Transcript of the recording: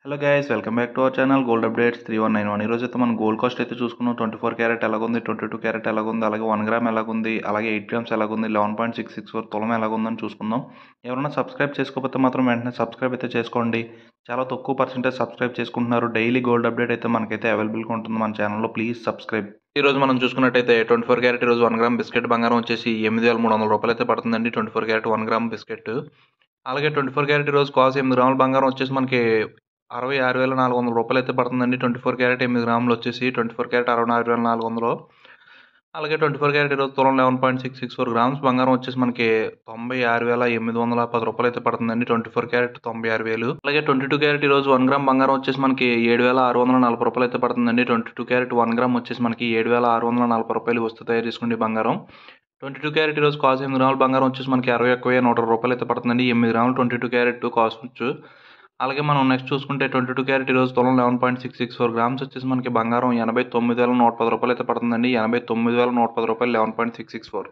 Hello guys, welcome back to our channel gold updates 3191. ఈరోజు అయితే మనం గోల్డ్ కాస్ట్ అయితే చూసుకున్నాం. 24 క్యారెట్ ఎలాగుంది, 22 క్యారెట్ ఎలాగుంది, అలాగే 1 గ్రామ్ ఎలాగుంది, అలాగే 8 గ్రామ్స్ ఎలాగుంది, 11.664 తులం ఎలాగుందని చూసుకుందాం. ఎవరైనా సబ్స్క్రైబ్ చేసుకోకపోతే మాత్రం వెంటనే సబ్స్క్రైబ్ అయితే చేసుకోండి. చాలా తక్కువ పర్సెంటేజ్ సబ్స్క్రైబ్ చేసుకుంటున్నారు. డైలీ గోల్డ్ అప్డేట్ అయితే మనకైతే అవైలబుల్గా ఉంటుంది మన ఛానల్లో. Please subscribe. ఈ రోజు మనం చూసుకున్నట్టయితే 24 క్యారెట్ ఈరోజు 1 గ్రామ్ బిస్కెట్ బంగారం వచ్చేసి 8,300 రూపాయలు అయితే పడుతుందండి. 24 క్యారెట్ 1 గ్రామ్ బిస్కెట్. అలాగే 24 క్యారెట్ ఈరోజు కాస్ట్ 8 గ్రాముల బంగారం వచ్చేసి మనకి 66,400 రూపాయలు అయితే పడుతుందండి. 24 క్యారెట్ 8 గ్రాములు వచ్చేసి 24 క్యారెట్ 64,400. అలాగే 24 క్యారెట్ ఈరోజు తులం 11.664 గ్రామ్స్ బంగారం వచ్చేసి మనకి 96,810 రూపాయలు అయితే పడుతుందండి. 24 క్యారెట్ 96,000. అలాగే 22 క్యారెట్ ఈరోజు 1 గ్రామ్ బంగారం వచ్చేసి మనకి 7,640 రూపాయలు అయితే పడుతుందండి. 22 క్యారెట్ 1 గ్రామ్ వచ్చేసి మనకి 7,640 రూపాయలు వస్తు తయారు చేసుకోండి బంగారం. 22 క్యారెట్ ఈరోజు కాస్ట్ 8 గ్రాముల బంగారం వచ్చేసి మనకి 61,100 రూపాయలు అయితే పడుతుందండి. 8 గ్రాములు 22 క్యారెట్ కాస్ట్ వచ్చు. అలాగే మనం నెక్స్ట్ చూసుకుంటే 22 క్యారెట్ ఈరోజు తులం 11.664 గ్రామ్స్ వచ్చేసి మనకి బంగారం 89,110 రూపాయలు అయితే పడుతుందండి. 89,110 రూపాయలు 11.664.